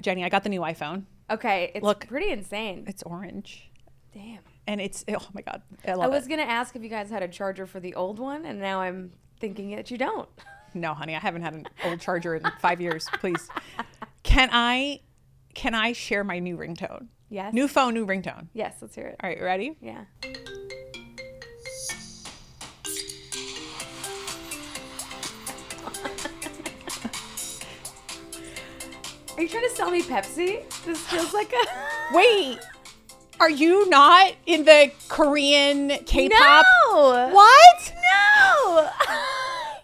Jenny, I got the new iPhone. Okay, it's Look, pretty insane. It's orange. Damn. And oh my God, I love it. I was going to ask if you guys had a charger for the old one, and now I'm thinking that you don't. No, honey, I haven't had an old charger in 5 years. Please. Can I share my new ringtone? Yes. New phone, new ringtone. Yes, let's hear it. All right, ready? Yeah. Are you trying to sell me Pepsi? This feels like a... Wait, are you not in the Korean K-pop? No! What? No!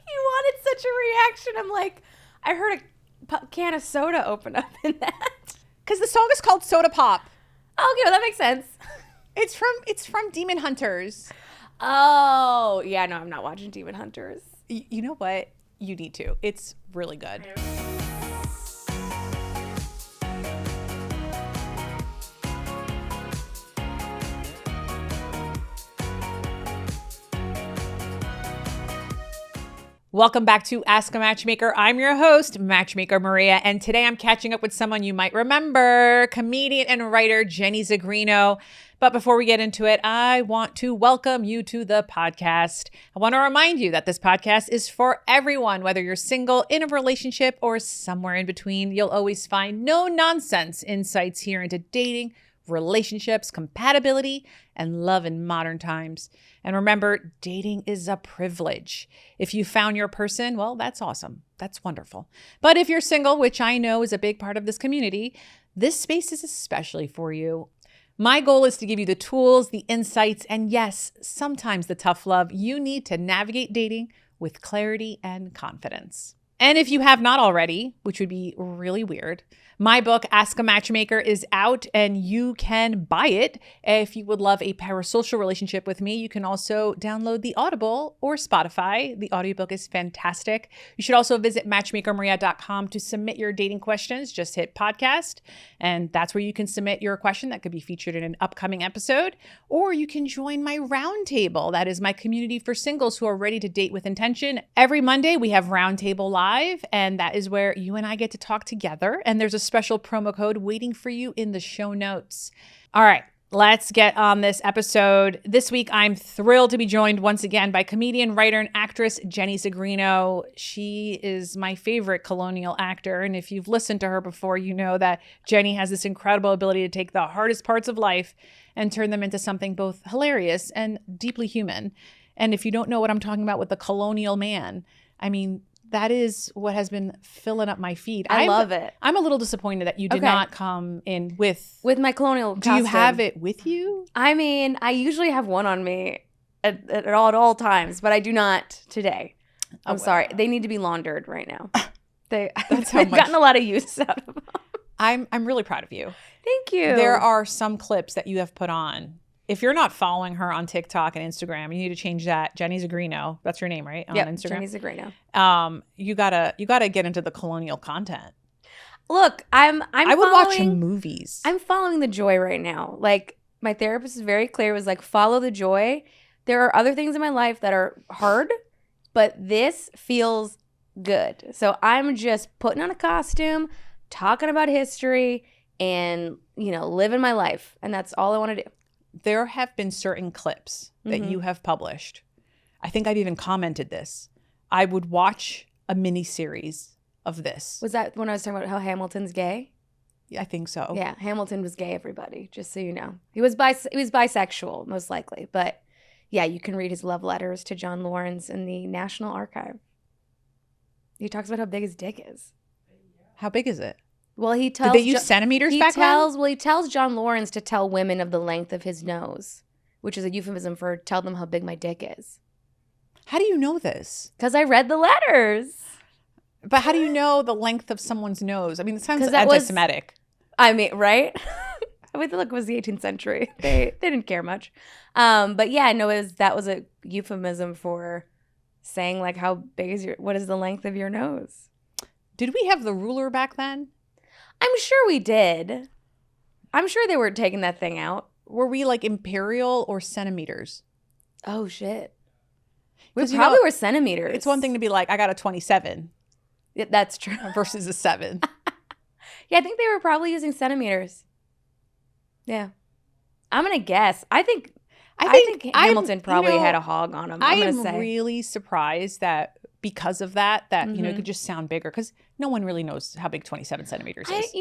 You wanted such a reaction. I'm like, I heard a can of soda open up in that. Because the song is called Soda Pop. Oh, okay, well, that makes sense. It's from Demon Hunters. Oh, yeah, no, I'm not watching Demon Hunters. You know what? You need to. It's really good. Welcome back to Ask a Matchmaker. I'm your host, Matchmaker Maria, and today I'm catching up with someone you might remember, comedian and writer Jenny Zigrino. But before we get into it, I want to welcome you to the podcast. I want to remind you that this podcast is for everyone, whether you're single, in a relationship, or somewhere in between. You'll always find no-nonsense insights here into dating, relationships, compatibility, and love in modern times. And remember, dating is a privilege. If you found your person, well, that's awesome. That's wonderful. But if you're single, which I know is a big part of this community, this space is especially for you. My goal is to give you the tools, the insights, and yes, sometimes the tough love you need to navigate dating with clarity and confidence. And if you have not already, which would be really weird, my book, Ask a Matchmaker, is out and you can buy it. If you would love a parasocial relationship with me, you can also download the Audible or Spotify. The audiobook is fantastic. You should also visit matchmakermaria.com to submit your dating questions. Just hit podcast, and that's where you can submit your question that could be featured in an upcoming episode. Or you can join my roundtable. That is my community for singles who are ready to date with intention. Every Monday, we have Roundtable Live, and that is where you and I get to talk together. And there's a special promo code waiting for you in the show notes. All right, let's get on this episode. This week, I'm thrilled to be joined once again by comedian, writer, and actress Jenny Zigrino. She is my favorite colonial actor. And if you've listened to her before, you know that Jenny has this incredible ability to take the hardest parts of life and turn them into something both hilarious and deeply human. And if you don't know what I'm talking about with the colonial man, I mean, that is what has been filling up my feed. I love it. I'm a little disappointed that you did not come in with my colonial costume. Do you have it with you? I mean, I usually have one on me at all times, but I do not today. I'm sorry. They need to be laundered right now. I've gotten a lot of use out of them. I'm really proud of you. Thank you. There are some clips that you have put on. If you're not following her on TikTok and Instagram, you need to change that. Jenny Zigrino, that's your name, right? On Instagram. Jenny Zigrino. You gotta get into the colonial content. Look, I would watch movies. I'm following the joy right now. Like, my therapist is very clear. It was like, follow the joy. There are other things in my life that are hard, but this feels good. So I'm just putting on a costume, talking about history, and living my life. And that's all I want to do. There have been certain clips that you have published. I think I've even commented this. I would watch a mini series of this. Was that when I was talking about how Hamilton's gay? Yeah, I think so. Yeah, Hamilton was gay, everybody, just so you know. He was bisexual, most likely. But yeah, you can read his love letters to John Lawrence in the National Archive. He talks about how big his dick is. How big is it? Well, he tells. Did they use centimeters back then? Well, he tells John Lawrence to tell women of the length of his nose, which is a euphemism for tell them how big my dick is. How do you know this? Because I read the letters. But how do you know the length of someone's nose? I mean, it sounds anti-Semitic. I mean, right? I mean, look, it was the 18th century. They didn't care much. But yeah, no, that was a euphemism for saying like how big is what is the length of your nose? Did we have the ruler back then? I'm sure we did. I'm sure they were taking that thing out. Were we like imperial or centimeters? Oh, shit. We probably were centimeters. It's one thing to be like, I got a 27. Yeah, that's true. Versus a 7. Yeah, I think they were probably using centimeters. Yeah. I'm going to guess. I think Hamilton probably had a hog on him. I'm going to say. I am really surprised that because of that, it could just sound bigger because no one really knows how big 27 centimeters is.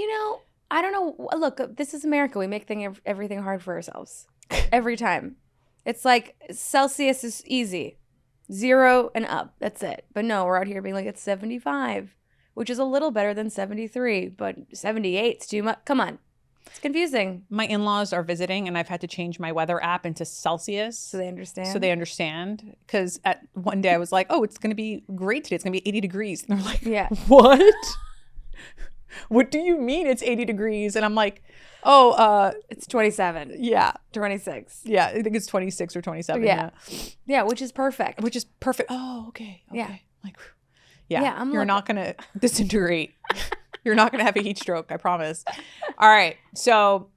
I don't know. Look, this is America. We make everything hard for ourselves every time. It's like Celsius is easy. 0 and up. That's it. But no, we're out here being like, it's 75, which is a little better than 73, but 78's too much. Come on. It's confusing. My in-laws are visiting and I've had to change my weather app into Celsius. So they understand? So they understand. Because one day I was like, oh, it's going to be great today. It's going to be 80 degrees. And they're like, yeah. What? What do you mean it's 80 degrees? And I'm like, oh, it's 27. Yeah. 26. Yeah, I think it's 26 or 27. Yeah. Yeah, which is perfect. Which is perfect. Oh, okay. Yeah. Like, yeah, you're not going to disintegrate. You're not going to have a heat stroke, I promise. All right. So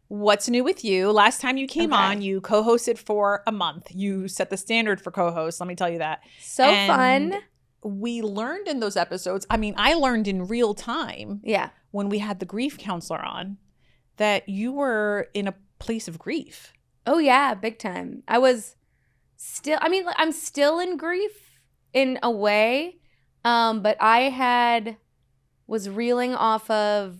what's new with you? Last time you came on, you co-hosted for a month. You set the standard for co-hosts. Let me tell you that. So fun. We learned in those episodes. I mean, I learned in real time. Yeah. When we had the grief counselor on that you were in a place of grief. Oh, yeah. Big time. I'm still in grief in a way. But I was reeling off of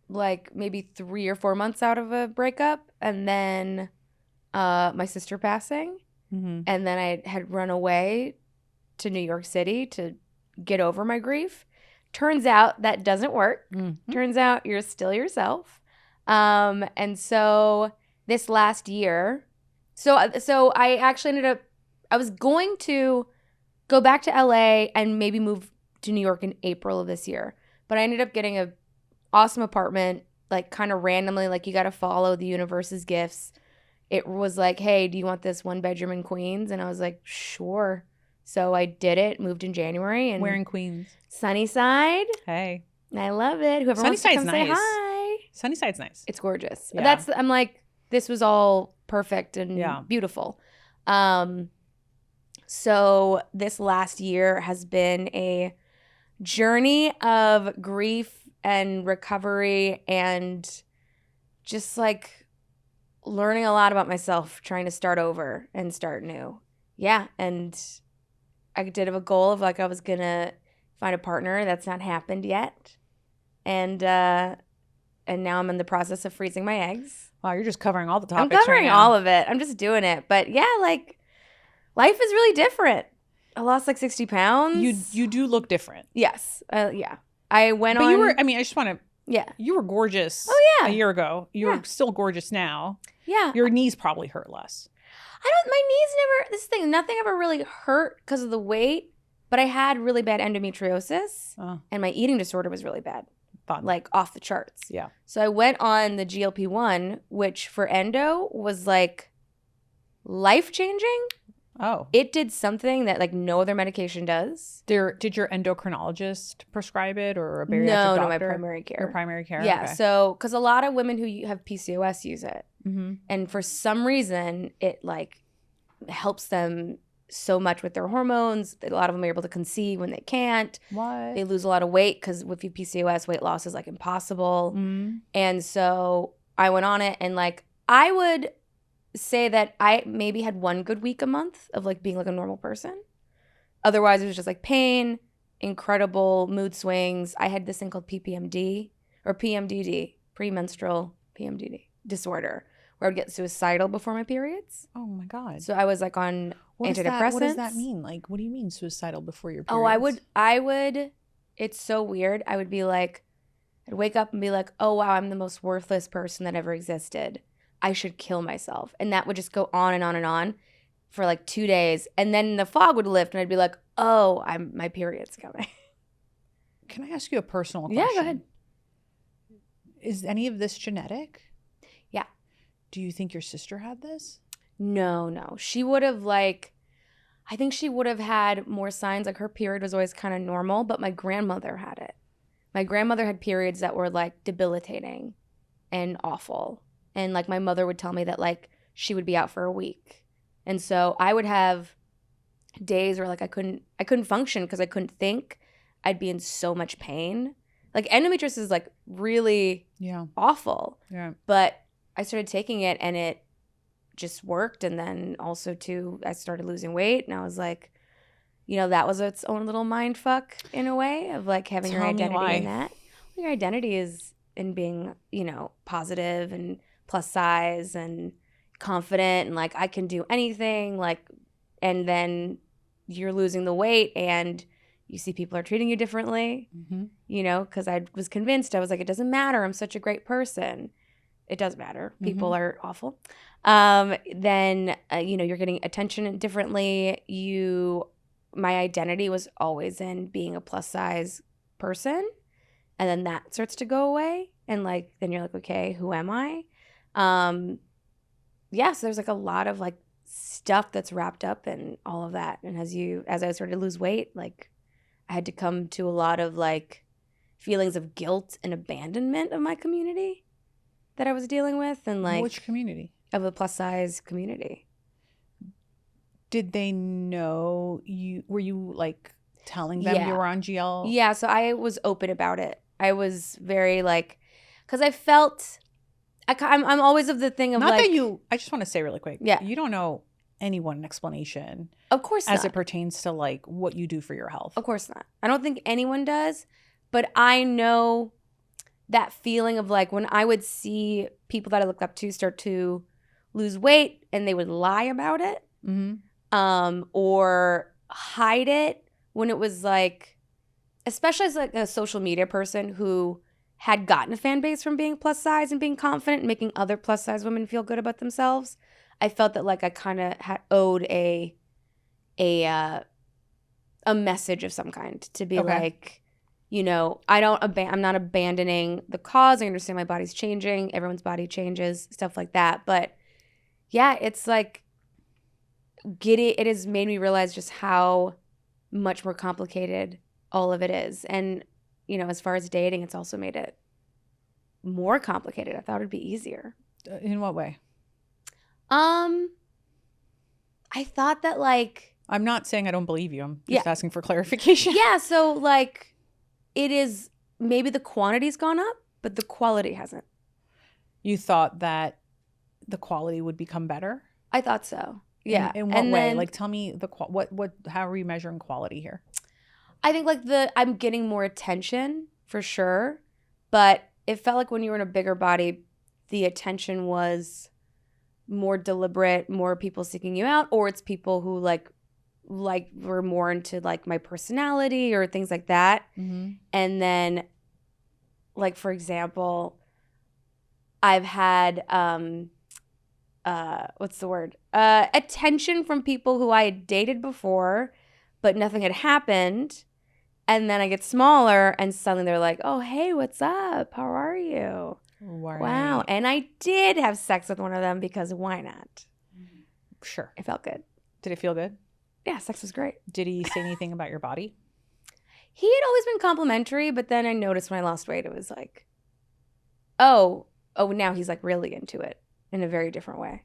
like maybe 3 or 4 months out of a breakup, and then my sister passing, and then I had run away to New York City to get over my grief. Turns out that doesn't work. Turns out you're still yourself. And so this last year, so I actually ended up, I was going to go back to LA and maybe move to New York in April of this year. But I ended up getting an awesome apartment, like kind of randomly, like you got to follow the universe's gifts. It was like, hey, do you want this 1-bedroom in Queens? And I was like, sure. So I did it, moved in January. And where in Queens? Sunnyside. Hey. I love it. Whoever wants to come nice. say hi. Sunnyside's nice. It's gorgeous. Yeah. I'm like, this was all perfect and beautiful. So this last year has been a journey of grief and recovery and just like learning a lot about myself, trying to start over and start new. Yeah. And I did have a goal of like I was going to find a partner. That's not happened yet. And now I'm in the process of freezing my eggs. Wow, you're just covering all the topics. I'm covering right now. all of it. I'm just doing it. But yeah, like life is really different. I lost like 60 pounds. You do look different. Yes. Yeah. I went on. But you were, I just want to. Yeah. You were gorgeous. Oh, yeah. A year ago. You're still gorgeous now. Yeah. Your knees probably hurt less. My knees never, this thing, nothing ever really hurt because of the weight, but I had really bad endometriosis and my eating disorder was really bad. Fun. Like off the charts. Yeah. So I went on the GLP-1, which for endo was like life-changing. Oh. It did something that like no other medication does. Did your endocrinologist prescribe it or a bariatric doctor? No, my primary care. Your primary care? Yeah, okay. so because a lot of women who have PCOS use it. Mm-hmm. And for some reason, it like helps them so much with their hormones. A lot of them are able to conceive when they can't. What? They lose a lot of weight because with your PCOS, weight loss is like impossible. Mm-hmm. And so I went on it and like I would say that I maybe had 1 good week a month of like being like a normal person. Otherwise, it was just like pain, incredible mood swings. I had this thing called PPMD or PMDD, premenstrual PMDD disorder, where I would get suicidal before my periods. Oh my God. So I was like on antidepressants. What does that mean? Like, what do you mean suicidal before your periods? Oh, I would. It's so weird. I would be like, I'd wake up and be like, oh wow, I'm the most worthless person that ever existed. I should kill myself. And that would just go on and on and on for like 2 days. And then the fog would lift and I'd be like, oh, my period's coming. Can I ask you a personal question? Yeah, go ahead. Is any of this genetic? Yeah. Do you think your sister had this? No. She would have I think she would have had more signs. Like her period was always kind of normal, but my grandmother had it. My grandmother had periods that were like debilitating and awful. And like my mother would tell me that like she would be out for a week. And so I would have days where like I couldn't function because I couldn't think. I'd be in so much pain. Like endometriosis is like really awful. Yeah. But I started taking it and it just worked. And then also too, I started losing weight and I was like, that was its own little mind fuck in a way of like having your identity in that. Well, your identity is in being, positive and plus size and confident and like I can do anything, like, and then you're losing the weight and you see people are treating you differently, because I was convinced, I was like, it doesn't matter. I'm such a great person. It does matter. People are awful. Then, you're getting attention differently. My identity was always in being a plus size person. And then that starts to go away. And like, then you're like, okay, who am I? So there's like a lot of like stuff that's wrapped up in all of that. And as I started to lose weight, like I had to come to a lot of like feelings of guilt and abandonment of my community that I was dealing with. And like, which community? Of the plus size community. Did they know you? Were you like telling them you were on GL? Yeah, so I was open about it. I was very like, because I felt, I'm always of the thing of not like. That you, I just want to say really quick. Yeah. You don't know anyone an explanation. Of course not. As it pertains to like what you do for your health. Of course not. I don't think anyone does, but I know that feeling of like when I would see people that I looked up to start to lose weight and they would lie about it. Or hide it when it was like, especially as like a social media person who had gotten a fan base from being plus size and being confident and making other plus size women feel good about themselves. I felt that like I kind of had owed a message of some kind to be like, I'm not abandoning the cause. I understand my body's changing. Everyone's body changes, stuff like that. But yeah, it's like, it has made me realize just how much more complicated all of it is. And, as far as dating, it's also made it more complicated. I thought it'd be easier. In what way? I thought that like. I'm not saying I don't believe you. I'm just asking for clarification. Yeah. So like it is, maybe the quantity's gone up, but the quality hasn't. You thought that the quality would become better? I thought so. Yeah. In what way? Then, like, tell me how are you measuring quality here? I think like I'm getting more attention for sure, but it felt like when you were in a bigger body, the attention was more deliberate, more people seeking you out, or it's people who like were more into like my personality or things like that. And then like, for example, I've had, what's the word? Attention from people who I had dated before, but nothing had happened. And then I get smaller and suddenly they're like, oh, hey, what's up? How are you? Right. Wow. And I did have sex with one of them because why not? Sure. It felt good. Did it feel good? Yeah, sex was great. Did he say anything about your body? He had always been complimentary, but then I noticed when I lost weight, it was like, oh, now he's like really into it in a very different way.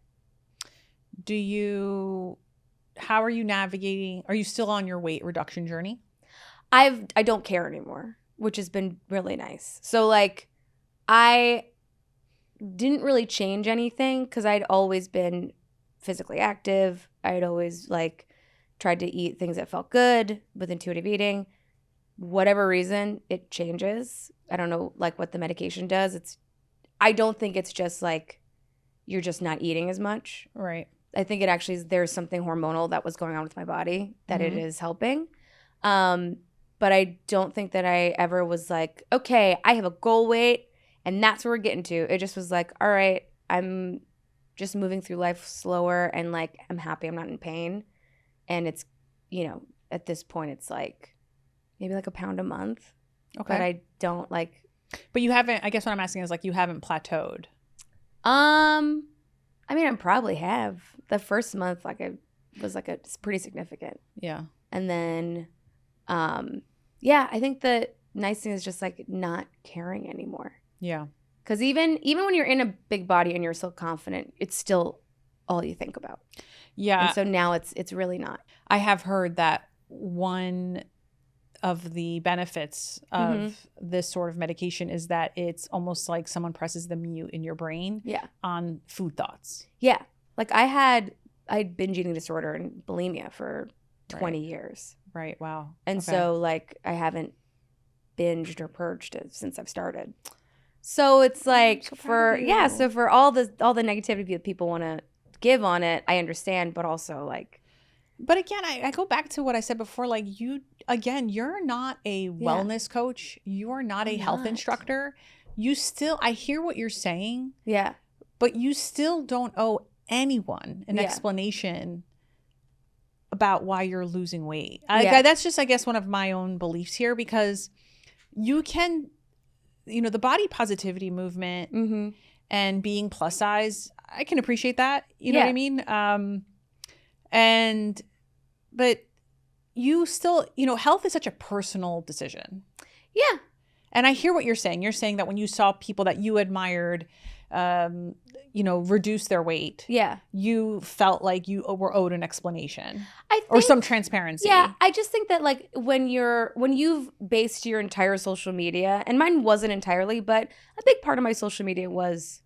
How are you navigating? Are you still on your weight reduction journey? I don't care anymore, which has been really nice. So like I didn't really change anything because I'd always been physically active. I'd always like tried to eat things that felt good with intuitive eating. Whatever reason, it changes. I don't know like what the medication does. I don't think it's just like you're just not eating as much. Right. I think it actually is, there's something hormonal that was going on with my body that it is helping. But I don't think that I ever was like, okay, I have a goal weight and that's where we're getting to. It just was like, all right, I'm just moving through life slower and like I'm happy I'm not in pain. And it's, at this point it's like maybe like a pound a month. Okay. But I don't like. But you haven't, I guess what I'm asking is like you haven't plateaued. I mean, I probably have. The first month, like it's pretty significant. Yeah. And then, I think the nice thing is just like not caring anymore. Yeah. Because even when you're in a big body and you're so confident, it's still all you think about. Yeah. And so now it's really not. I have heard that one of the benefits of this sort of medication is that it's almost like someone presses the mute in your brain on food thoughts. Yeah. Like I had binge eating disorder and bulimia for 20 years. Right. Wow. And so like I haven't binged or purged it since I've started. So it's like so for all the negativity that people want to give on it, I understand, but also like. But again, I go back to what I said before. Like you're not a wellness coach. You are not a health instructor. You still, I hear what you're saying. Yeah. But you still don't owe anyone an explanation about why you're losing weight. That's just, I guess, one of my own beliefs here, because you can, the body positivity movement and being plus size, I can appreciate that. You know what I mean? But you still, health is such a personal decision. Yeah. And I hear what you're saying. You're saying that when you saw people that you admired, reduce their weight. Yeah. You felt like you were owed an explanation or some transparency. Yeah. I just think that like when you've based your entire social media, and mine wasn't entirely, but a big part of my social media was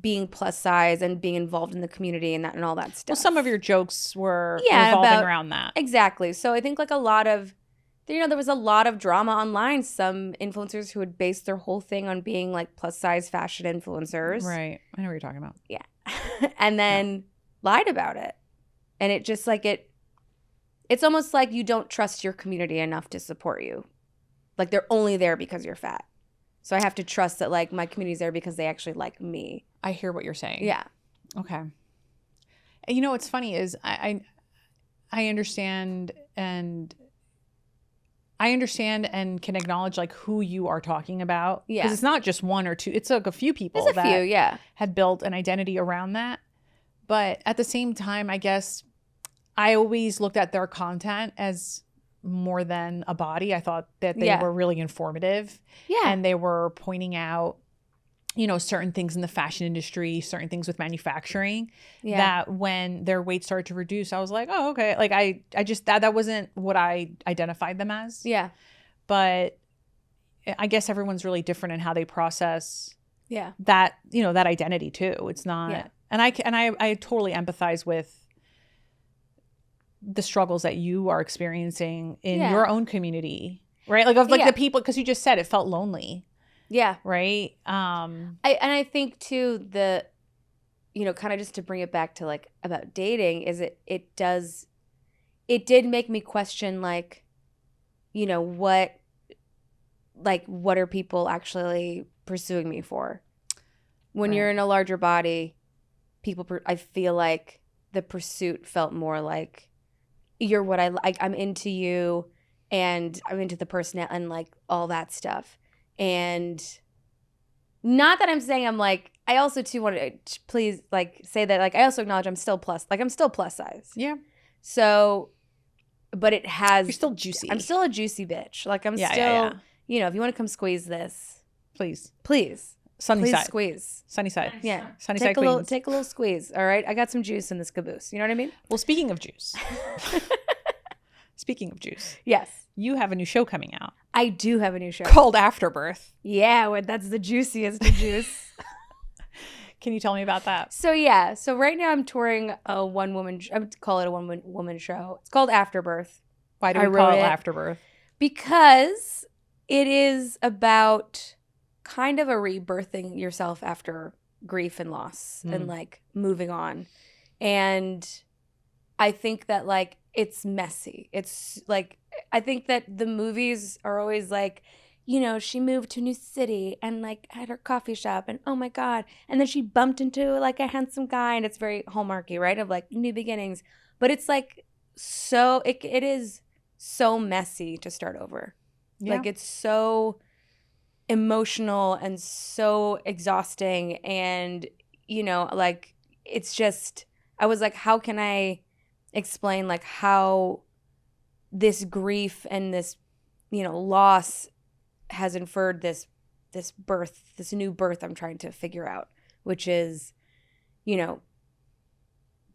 being plus size and being involved in the community and that and all that stuff. Well, some of your jokes were revolving around that. Exactly. So I think like there was a lot of drama online. Some influencers who had based their whole thing on being like plus size fashion influencers. Right. I know what you're talking about. Yeah. And then lied about it. And it just like it's almost like you don't trust your community enough to support you. Like they're only there because you're fat. So I have to trust that like my community's there because they actually like me. I hear what you're saying. Yeah. Okay. And what's funny is I understand and can acknowledge like who you are talking about. Yeah. Because it's not just one or two. It's like a few people had built an identity around that. But at the same time, I guess I always looked at their content as more than a body. I thought that they were really informative. Yeah. And they were pointing out, certain things in the fashion industry, certain things with manufacturing that when their weight started to reduce, I was like, oh, okay. Like I just, that wasn't what I identified them as. Yeah. But I guess everyone's really different in how they process that, that identity too. It's not, and I totally empathize with the struggles that you are experiencing in your own community, right? Like of like the people, because you just said it felt lonely. Yeah. Right. I think too kind of just to bring it back to like about dating is it did make me question like, what are people actually pursuing me for? When you're in a larger body, I feel like the pursuit felt more like you're what I like. I'm into you and I'm into the person and like all that stuff. And not that I'm saying I'm like, I also too want to please like say that like I also acknowledge I'm still plus size. Yeah. So, but you're still juicy. I'm still a juicy bitch. Like I'm still, if you want to come squeeze this, please. Sunny side. Squeeze. Sunny side. Yeah. Sunny side queens. Take a little squeeze. All right. I got some juice in this caboose. You know what I mean? Well, speaking of juice. Yes. You have a new show coming out. I do have a new show. Called Afterbirth. Yeah, that's the juiciest of juice. Can you tell me about that? So right now I'm touring a one-woman, I would call it a one-woman show. It's called Afterbirth. Why do we call it Afterbirth? Because it is about kind of a rebirthing yourself after grief and loss and like moving on. And I think that like it's messy. It's like, I think that the movies are always like, she moved to a new city and like had her coffee shop and oh my God. And then she bumped into like a handsome guy and it's very Hallmarky, right? Of like new beginnings. But it's like, so it is so messy to start over. Yeah. Like it's so emotional and so exhausting. And, like it's just, I was like, how can I explain like how this grief and this, loss has inferred this birth, this new birth I'm trying to figure out, which is,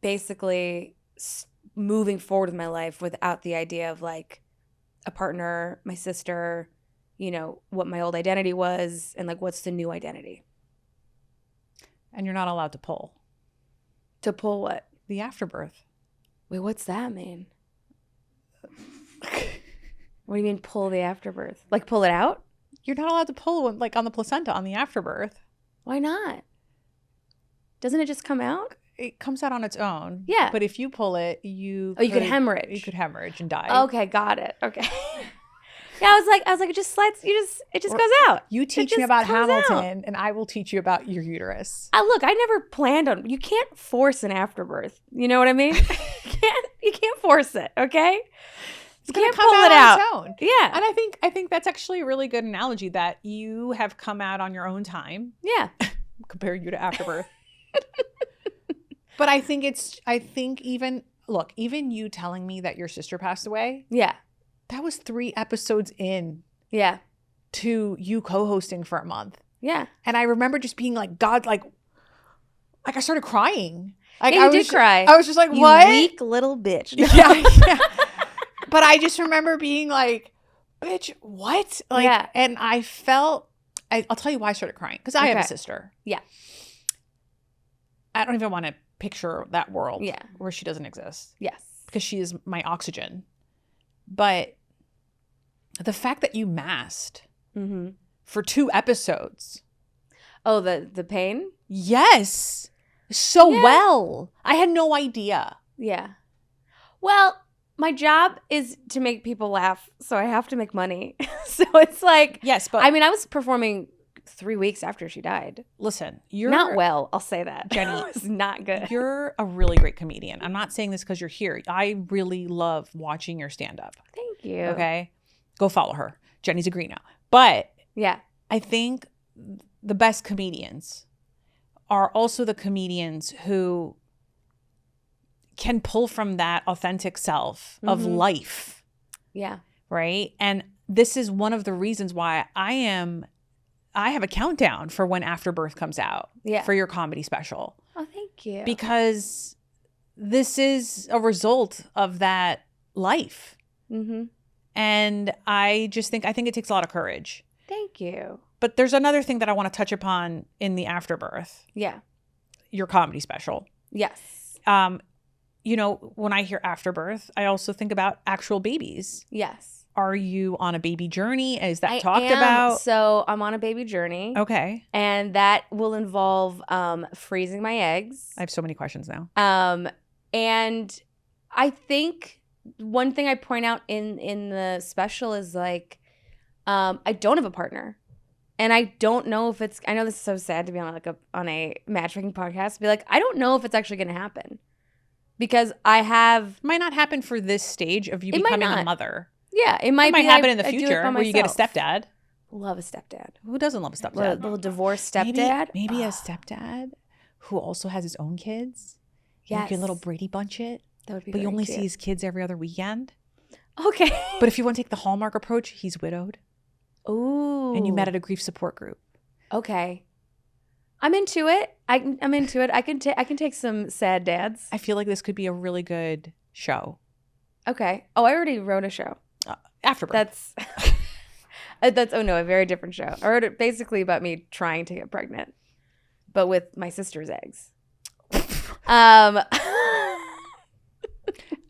basically moving forward with my life without the idea of like a partner, my sister, you know, what my old identity was and like what's the new identity. And you're not allowed to pull. To pull what? The afterbirth. Wait, what's that mean? What do you mean pull the afterbirth? Like pull it out? You're not allowed to pull like on the placenta on the afterbirth. Why not? Doesn't it just come out? It comes out on its own. Yeah. But if you pull it, you could hemorrhage. You could hemorrhage and die. Okay, got it. Okay. Yeah, I was like, it just slides. It just goes out. You teach me about Hamilton, and I will teach you about your uterus. Look, I never planned on. You can't force an afterbirth. You know what I mean? You can't force it. Okay. You can't pull it out. On its own. Yeah. And I think that's actually a really good analogy that you have come out on your own time. Yeah. Compare you to afterbirth. But I think even you telling me that your sister passed away. Yeah. That was 3 episodes in. Yeah. To you co-hosting for a month. Yeah. And I remember just being like, God, like I started crying. Like yeah, you did cry. I was just like, what? You weak little bitch. Yeah. But I just remember being like, bitch, what? Like, yeah. And I felt, I'll tell you why I started crying. Because I have a sister. Yeah. I don't even want to picture that world. Yeah. Where she doesn't exist. Yes. Because she is my oxygen. But the fact that you masked for 2 episodes. Oh, the pain? Yes. So well. I had no idea. Yeah. Well, my job is to make people laugh, so I have to make money. So it's like, yes, but I mean, I was performing 3 weeks after she died. Listen, you're not well. I'll say that, Jenny. It's not good. You're a really great comedian. I'm not saying this because you're here. I really love watching your stand up. Thank you. Okay, go follow her, Jenny Zigrino. But yeah, I think the best comedians are also the comedians who can pull from that authentic self of life. Yeah. Right. And this is one of the reasons why I have a countdown for when Afterbirth comes out for your comedy special. Oh, thank you. Because this is a result of that life. And I think it takes a lot of courage. Thank you. But there's another thing that I want to touch upon in the Afterbirth. Yeah. Your comedy special. Yes. You know, when I hear Afterbirth, I also think about actual babies. Yes. Are you on a baby journey? Is that talked about? So I'm on a baby journey. Okay. And that will involve freezing my eggs. I have so many questions now. And I think one thing I point out in the special is like, I don't have a partner. And I don't know if it's, I know this is so sad to be on on a matchmaking podcast, be like, I don't know if it's actually going to happen. Because it might not happen for this stage of you becoming a mother. Yeah, it might happen in the future where you get a stepdad. Love a stepdad. Who doesn't love a stepdad? A little divorced stepdad. Maybe a stepdad who also has his own kids. Yes. You can little Brady Bunch it. That would be But you only cute. see his kids every other weekend. Okay. But if you want to take the Hallmark approach, he's widowed. Ooh. And you met at a grief support group. Okay. I'm into it. I'm into it. I can take some sad dads. I feel like this could be a really good show. Okay. Oh, I already wrote a show. Afterbirth. That's a very different show. I wrote it basically about me trying to get pregnant, but with my sister's eggs.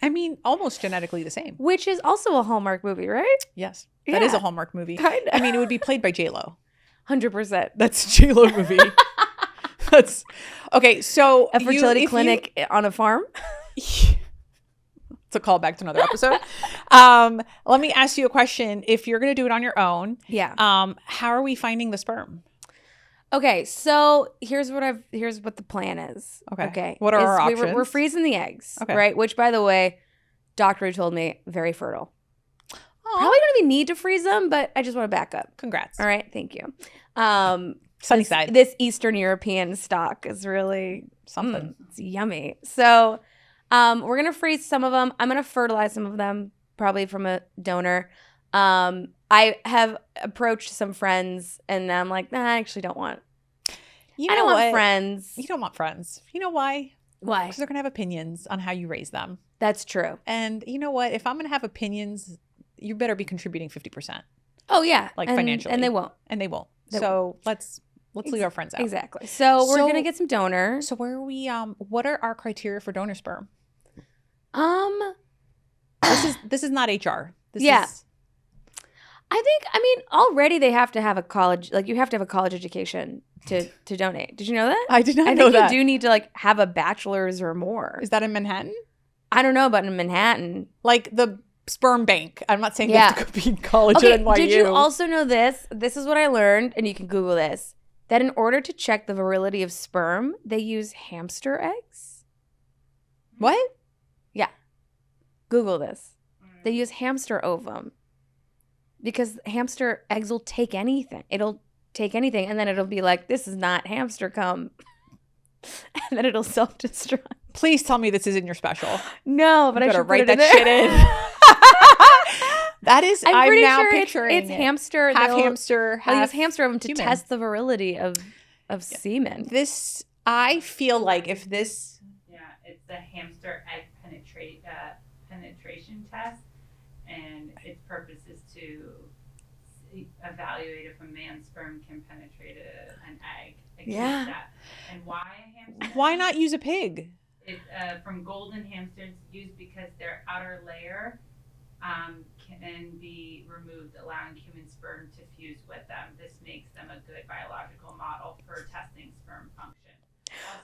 I mean, almost genetically the same. Which is also a Hallmark movie, right? Yes. That is a Hallmark movie. Kinda. I mean, it would be played by J-Lo. 100%. That's a J-Lo movie. That's okay. So a fertility clinic on a farm. It's a callback to another episode. Let me ask you a question. If you're going to do it on your own, how are we finding the sperm? Okay, so here's what the plan is. Okay. What are our options? We're freezing the eggs, right? Which, by the way, doctor told me very fertile. Aww. Probably don't even need to freeze them, but I just want to back up. Congrats. All right, thank you. Sunnyside. This Eastern European stock is really something. It's yummy. So we're gonna freeze some of them. I'm gonna fertilize some of them, probably from a donor. I have approached some friends, and I'm like, nah, I actually don't want. I don't want friends. You don't want friends. You know why? Why? Because they're gonna have opinions on how you raise them. That's true. And you know what? If I'm gonna have opinions, you better be contributing 50%. Oh yeah, Like and, financially. and they won't. And they won't. They So let's leave our friends out. Exactly. So we're gonna get some donor. So where are we? What are our criteria for donor sperm? This is not HR. This is I mean, already they have to have a college, like you have to have a college education to donate. Did you know that? I did not I know think that. you do need to like have a bachelor's or more. Is that in Manhattan? I don't know, but in Manhattan. Like the sperm bank. I'm not saying you have to go be in college Okay, at NYU. did you also know this? This is what I learned, and you can Google this, that in order to check the virility of sperm, they use hamster eggs. What? Yeah. Google this. They use hamster ovum because hamster eggs will take anything. It'll take anything, and then it'll be like, this is not hamster cum. And then it'll self-destruct. Please tell me this isn't your special. No, but I should write put it that shit in. That is, I'm pretty now sure picturing it's hamster. half They'll hamster, use half hamster ovum to human. test the virility of semen. This, I feel like if this... Yeah, it's the hamster egg penetration test, and its purpose is to evaluate if a man's sperm can penetrate an egg. Yeah. That. And why a hamster? Why not use a pig? It's from golden hamsters, used because their outer layer can be removed, allowing human sperm to fuse with them. This makes them a good biological model for testing sperm function.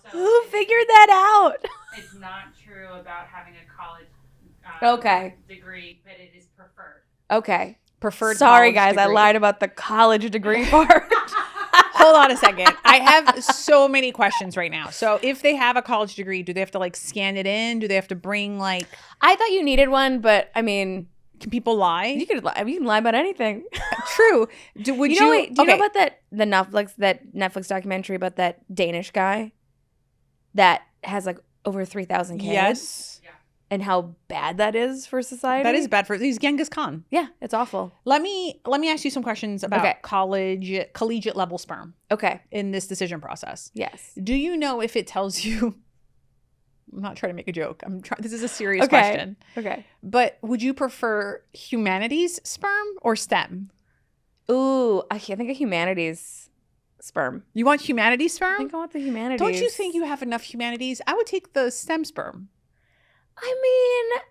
Also, Who figured that out? It's not true about having a college degree, but it is preferred. Okay. Preferred Sorry, college guys. I degree. lied about the college degree part. Hold on a second. I have so many questions right now. So if they have a college degree, do they have to like scan it in? Do they have to bring like... I thought you needed one, but I mean... Can people lie? You can lie about anything. True. Would you... Wait, do you know about that Netflix documentary about that Danish guy that has like over 3,000 kids? Yes. And how bad that is for society? That is bad for... He's Genghis Khan. Yeah, it's awful. Let me ask you some questions about collegiate level sperm. Okay. In this decision process. Yes. Do you know if it tells you... I'm not trying to make a joke. This is a serious question. Okay. But would you prefer humanities sperm or STEM? Ooh, I think a humanities sperm. You want humanities sperm? I think I want the humanities. Don't you think you have enough humanities? I would take the STEM sperm. I mean,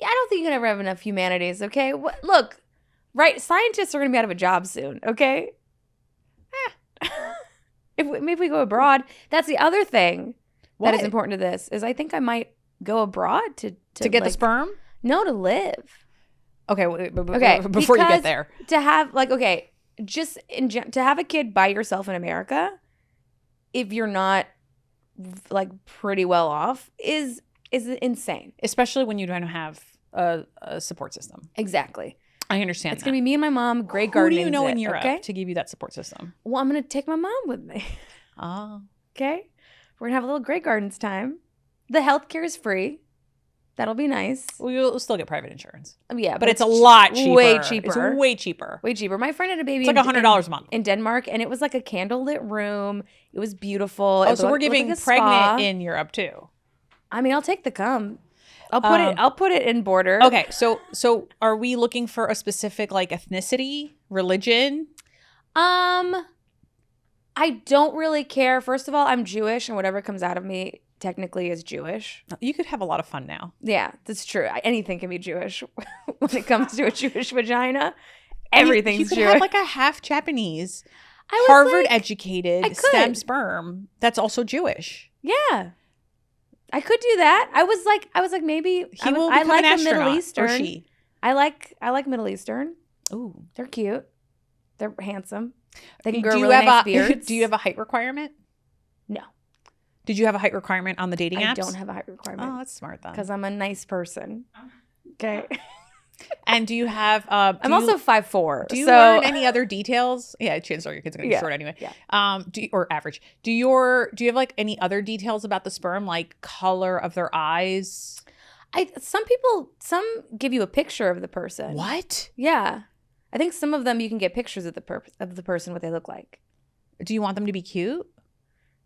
I don't think you can ever have enough humanities, okay? Look, right, scientists are going to be out of a job soon, okay? Maybe we go abroad. That's the other thing that is important to this, is I think I might go abroad to get the sperm? No, to live. Okay, before you get there. To have, like, okay, just to have a kid by yourself in America, if you're not, like, pretty well off, is insane. Especially when you don't have a support system. Exactly. I understand It's going to be me and my mom, great gardening. Who do you know in Europe to give you that support system? Well, I'm going to take my mom with me. Oh. Okay? We're going to have a little Great Gardens time. The healthcare is free. That'll be nice. Well, you'll still get private insurance. Yeah. But it's a lot cheaper. Way cheaper. It's way cheaper. Way cheaper. My friend had a baby. It's like $100 a month. In Denmark, and it was like a candlelit room. It was beautiful. Oh, so we're giving like pregnant in Europe too. I mean, I'll take the cum. I'll put it in border. Okay, so are we looking for a specific like ethnicity, religion? I don't really care. First of all, I'm Jewish, and whatever comes out of me technically is Jewish. You could have a lot of fun now. Yeah, that's true. Anything can be Jewish when it comes to a Jewish vagina. Everything's you could Jewish. have like a half Japanese, Harvard-educated STEM sperm that's also Jewish. Yeah. I could do that. I was like maybe I like the Middle Eastern. Or she. I like Middle Eastern. Ooh, they're cute. They're handsome. They can grow really nice beards. Do you have a height requirement? No. Did you have a height requirement on the dating apps? I don't have a height requirement. Oh, that's smart then. Because I'm a nice person. Okay. And do you have? I'm also 5'4". Do you learn any other details? Yeah, chances are your kid's gonna be short anyway. Yeah. Or average. Do you have like any other details about the sperm, like color of their eyes? Some give you a picture of the person. What? Yeah, I think some of them you can get pictures of the person, what they look like. Do you want them to be cute?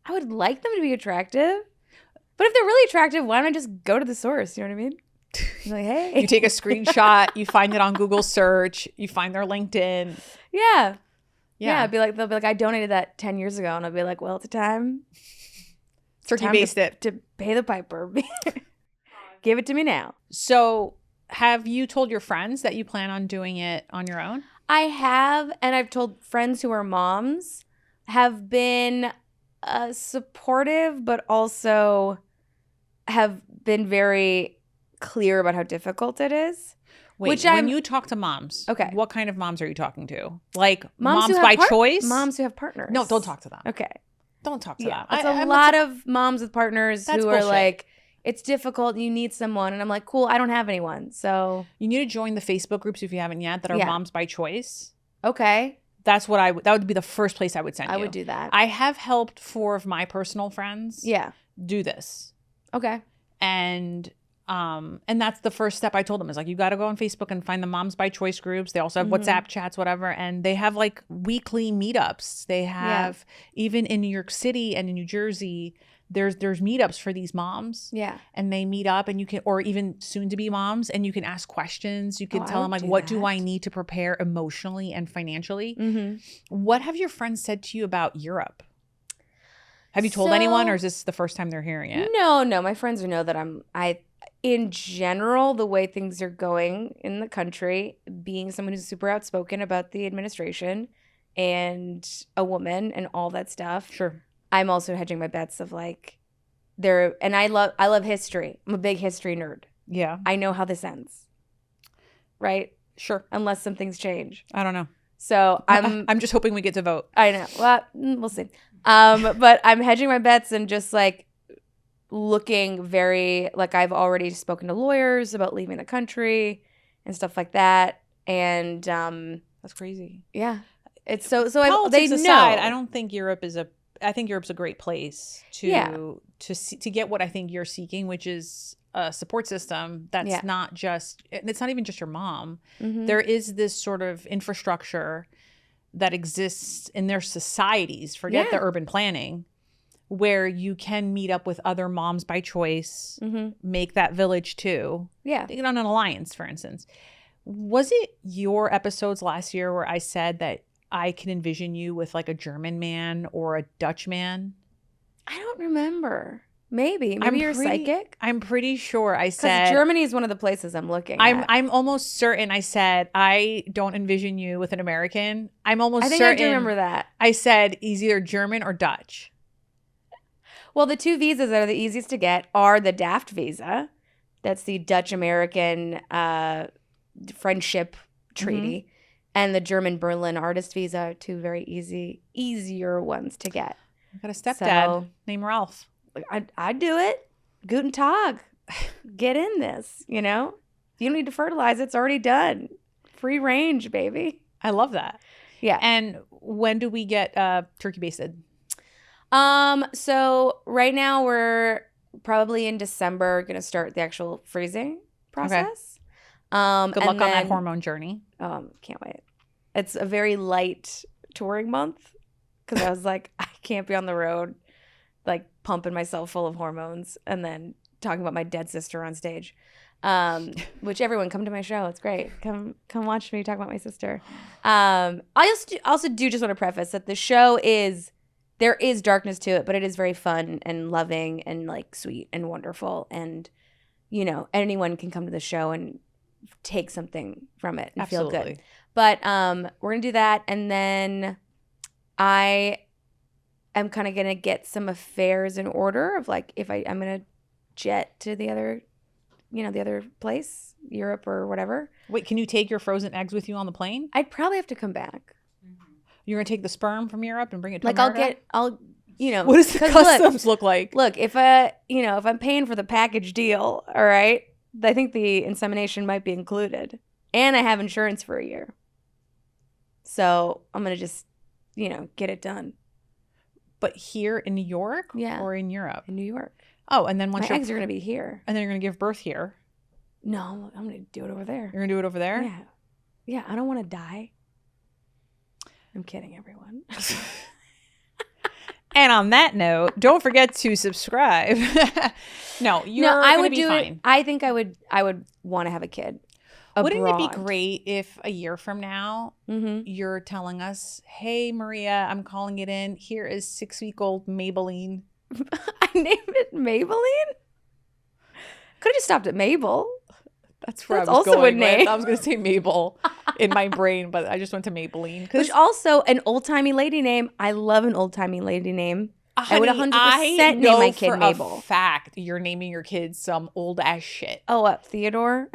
I would like them to be attractive, but if they're really attractive, why don't I just go to the source? You know what I mean? Like, hey. You take a screenshot, you find it on Google search, you find their LinkedIn. Yeah. Yeah. They'll be like, I donated that 10 years ago. And I'll be like, well, it's time. Turkey based it. To pay the piper. Give it to me now. So have you told your friends that you plan on doing it on your own? I have, and I've told friends who are moms, have been supportive, but also have been very clear about how difficult it is. Wait, when you talk to moms, okay, what kind of moms are you talking to? Like moms who by choice? Moms who have partners. No, don't talk to them. Okay. Don't talk to them. It's a lot of moms with partners who are like, it's difficult. You need someone. And I'm like, cool, I don't have anyone. So you need to join the Facebook groups if you haven't yet that are moms by choice. Okay. That's what that would be the first place I would send you. I would do that. I have helped 4 of my personal friends do this. Okay. And that's the first step I told them is like, you got to go on Facebook and find the moms by choice groups. They also have WhatsApp chats, whatever. And they have like weekly meetups. They have even in New York City and in New Jersey, there's meetups for these moms. Yeah. And they meet up and you can, or even soon to be moms, and you can ask questions. You can tell them like, what do I need to prepare emotionally and financially? Mm-hmm. What have your friends said to you about Europe? Have you told anyone, or is this the first time they're hearing it? No. My friends know that in general, the way things are going in the country, being someone who's super outspoken about the administration and a woman and all that stuff. Sure. I'm also hedging my bets of like and I love history. I'm a big history nerd. Yeah. I know how this ends. Right? Sure. Unless some things change. I don't know. So I'm just hoping we get to vote. I know. Well, we'll see. But I'm hedging my bets and just like looking very like I've already spoken to lawyers about leaving the country and stuff like that. And that's crazy. Yeah. It's so politics they aside, know. I don't think I think Europe's a great place to get what I think you're seeking, which is a support system that's not just, it's not even just your mom. Mm-hmm. There is this sort of infrastructure that exists in their societies, forget the urban planning, where you can meet up with other moms by choice, make that village too. Yeah. Get on an alliance, for instance. Was it your episodes last year where I said that I can envision you with like a German man or a Dutch man? I don't remember. Maybe you're psychic. I'm pretty sure I said Germany is one of the places I'm looking at. I'm almost certain I said I don't envision you with an American. I'm almost certain. I do remember that. I said he's either German or Dutch. Well, the 2 visas that are the easiest to get are the DAFT visa. That's the Dutch-American friendship treaty. And the German Berlin artist visa are 2 very easier ones to get. I got a stepdad named Ralph. I'd do it. Guten Tag. Get in this, you know? You don't need to fertilize. It's already done. Free range, baby. I love that. Yeah. And when do we get turkey basted? So right now we're probably in December going to start the actual freezing process. Okay. Good luck on that hormone journey. Can't wait. It's a very light touring month because I was like, I can't be on the road, like pumping myself full of hormones and then talking about my dead sister on stage. Which everyone come to my show. It's great. Come watch me talk about my sister. I also do just want to preface that the show there is darkness to it, but it is very fun and loving and like sweet and wonderful. And, you know, anyone can come to the show and take something from it and feel good. But we're going to do that. And then I am kind of going to get some affairs in order of like if I'm going to jet to the other place, Europe or whatever. Wait, can you take your frozen eggs with you on the plane? I'd probably have to come back. You're going to take the sperm from Europe and bring it to America? What does the customs look like? Look, if I'm paying for the package deal, all right, I think the insemination might be included. And I have insurance for a year. So I'm going to just, get it done. But here in New York? Yeah. Or in Europe? In New York. Oh, and then once my eggs are going to be here. And then you're going to give birth here? No, I'm going to do it over there. You're going to do it over there? Yeah. Yeah, I don't want to die. I'm kidding, everyone. And on that note, don't forget to subscribe. No, I would be do fine. it. I think I would want to have a kid. Wouldn't it be abroad. great if a year from now you're telling us, hey, Maria, I'm calling it in. Here is 6-week-old Maybelline. I named it Maybelline? Could have just stopped at Mabel. That's where That's I was also going a name. with. I was going to say Mabel in my brain, but I just went to Maybelline. Which also an old-timey lady name. I love an old-timey lady name. I would 100% name my kid for Mabel. A fact you're naming your kids some old ass shit. Oh, what? Theodore?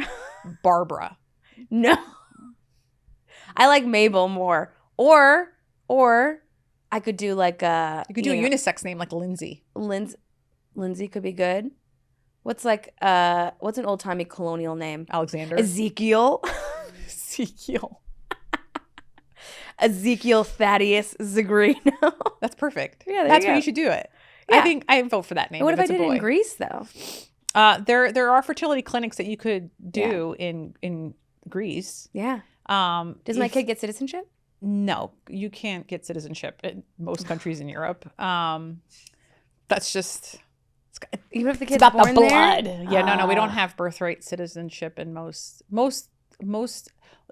Barbara. No. I like Mabel more. Or I could do like a... You could do a unisex name like Lindsay. Lindsay could be good. What's an old-timey colonial name? Alexander. Ezekiel. Ezekiel. Ezekiel Thaddeus Zigrino. That's perfect. Yeah, that's you where go. you should do it. Yeah. I think I vote for that name. What if I it's a did it boy. in Greece, though? There are fertility clinics that you could do in Greece. Yeah. Does my kid get citizenship? No, you can't get citizenship in most countries in Europe. That's just... Even if the It's kid's about born the blood. there? Yeah, no, we don't have birthright citizenship in most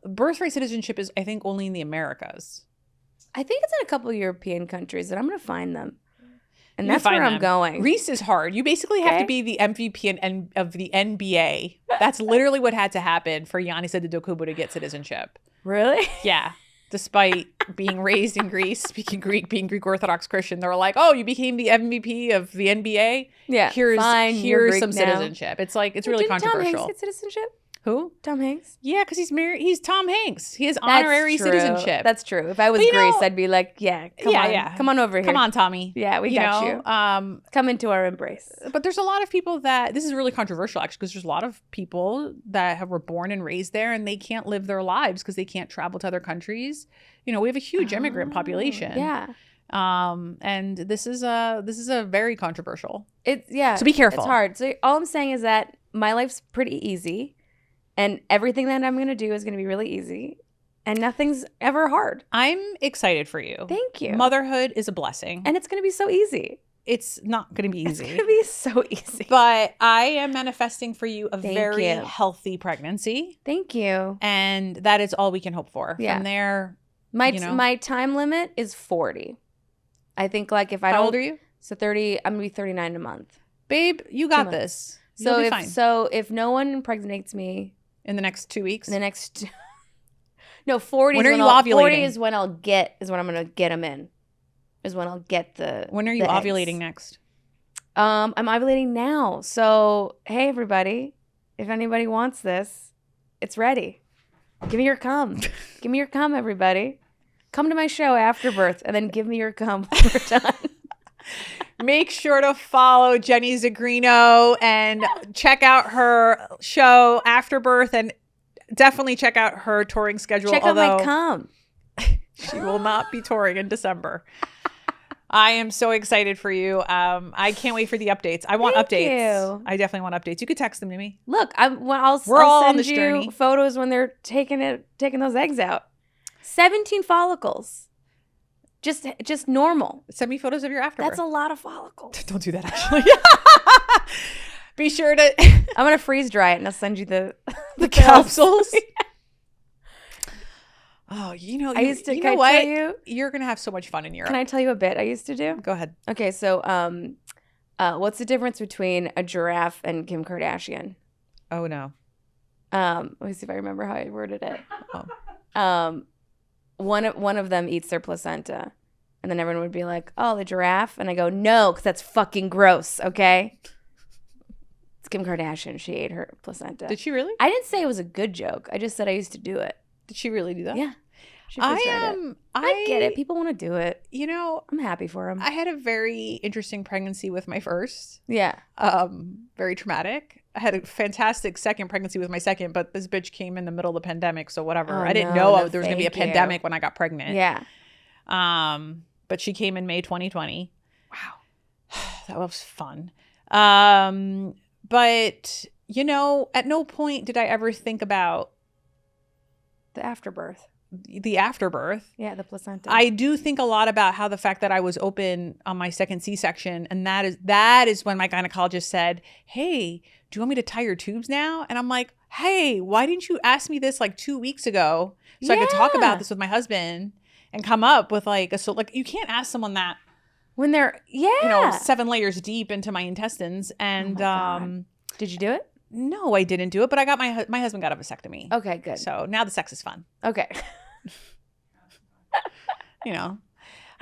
birthright citizenship is, I think, only in the Americas. I think it's in a couple of European countries, and I'm going to find them. And You that's find where I'm them. going. Greece is hard. You basically have to be the MVP of the NBA. That's literally what had to happen for Giannis Antetokounmpo to get citizenship. Really? Yeah. Despite being raised in Greece, speaking Greek, being Greek Orthodox Christian, they were like, "Oh, you became the MVP of the NBA. Yeah. Here's you're Greek some now." citizenship." It's like it's really Didn't controversial. Tom Hanks get citizenship? Who? Tom Hanks? Yeah, because he's married. He's Tom Hanks. He has That's honorary true. citizenship. That's true. If I was But you Greece, know- I'd be like, yeah, come on over here. Come on, Tommy. Yeah, we You got know, you. Come into our embrace. But there's a lot of people that this is really controversial actually because there's a lot of people that were born and raised there and they can't live their lives because they can't travel to other countries. You know, we have a huge immigrant population. Yeah. And this is a very controversial. So be careful. It's hard. So all I'm saying is that my life's pretty easy, and everything that I'm going to do is going to be really easy, and nothing's ever hard. I'm excited for you. Thank you. Motherhood is a blessing. And it's going to be so easy. It's not going to be It's easy. going to be so easy. But I am manifesting for you a Thank very you. healthy pregnancy. Thank you. And that is all we can hope for. Yeah. From there, My time limit is 40. I think like if I don't... how old are you? So 30, I'm going to be 39 a month. Babe, you got 2 this. So You'll be fine. if no one impregnates me In the next 2 weeks? in the next... No, 40 When is are you I'll- ovulating? 40 is when I'm going to get them in. Is when I'll get the When are you the eggs. ovulating next? I'm ovulating now. So, hey, everybody. If anybody wants this, it's ready. Give me your cum. Give me your cum, everybody. Come to my show, Afterbirth, and then give me your cum when we're done. Make sure to follow Jenny Zigrino and check out her show, Afterbirth, and definitely check out her touring schedule. Check out my cum. She will not be touring in December. I am so excited for you. I can't wait for the updates. I want Thank updates. you. I definitely want updates. You could text them to me. Look, We're I'll all on send this you journey. photos when they're taking those eggs out. 17 follicles. Just normal. Send me photos of your afterbirth. That's a lot of follicles. Don't do that, actually. Be sure to I'm gonna freeze dry it and I'll send you the the pills. capsules. Oh, I used to. You Can know I what? tell you? You're gonna have so much fun in Europe. Can I tell you a bit I used to do? Go ahead. Okay, so what's the difference between a giraffe and Kim Kardashian? Oh no. Let me see if I remember how I worded it. Oh. One of them eats their placenta, and then everyone would be like, "Oh, the giraffe," and I go, "No, because that's fucking gross." Okay. It's Kim Kardashian. She ate her placenta. Did she really? I didn't say it was a good joke. I just said I used to do it. Did she really do that? Yeah. She I freeze-dried it. am. I get it. People want to do it. You know, I'm happy for them. I had a very interesting pregnancy with my first. Yeah. Very traumatic. I had a fantastic second pregnancy with my second, but this bitch came in the middle of the pandemic, so whatever. Oh, I didn't no, know there was gonna be a thank you. pandemic when I got pregnant. Yeah. But she came in May 2020. Wow. That was fun. But you know, at no point did I ever think about The afterbirth. the afterbirth. Yeah, the placenta. I do think a lot about how the fact that I was open on my second C-section, and that is when my gynecologist said, "Hey, do you want me to tie your tubes now?" And I'm like, "Hey, why didn't you ask me this like 2 weeks ago so I could talk about this with my husband and come up with like a you can't ask someone that when they're 7 layers deep into my intestines." And did you do it? No, I didn't do it, but I got my husband got a vasectomy. Okay, good. So now the sex is fun. Okay.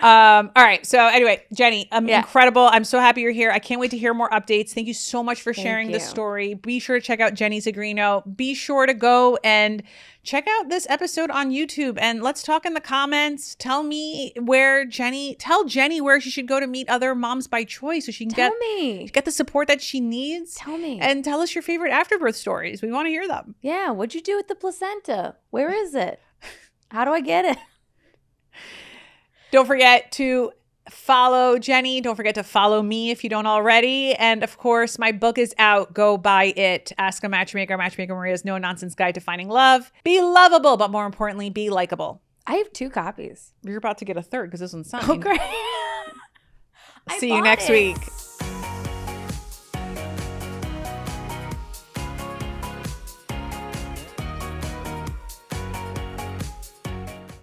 All right. So anyway, Jenny, incredible. I'm so happy you're here. I can't wait to hear more updates. Thank you so much for sharing this story. Be sure to check out Jenny Zigrino. Be sure to go and check out this episode on YouTube, and let's talk in the comments. Tell Jenny where she should go to meet other moms by choice so she can get the support that she needs. Tell me. And tell us your favorite afterbirth stories. We want to hear them. Yeah. What'd you do with the placenta? Where is it? How do I get it? Don't forget to follow Jenny. Don't forget to follow me if you don't already. And of course, my book is out. Go buy it. Ask a Matchmaker. Matchmaker Maria's no-nonsense guide to finding love. Be lovable, but more importantly, be likable. I have 2 copies. You're about to get a third because this one's signed. Oh, great. See you next week.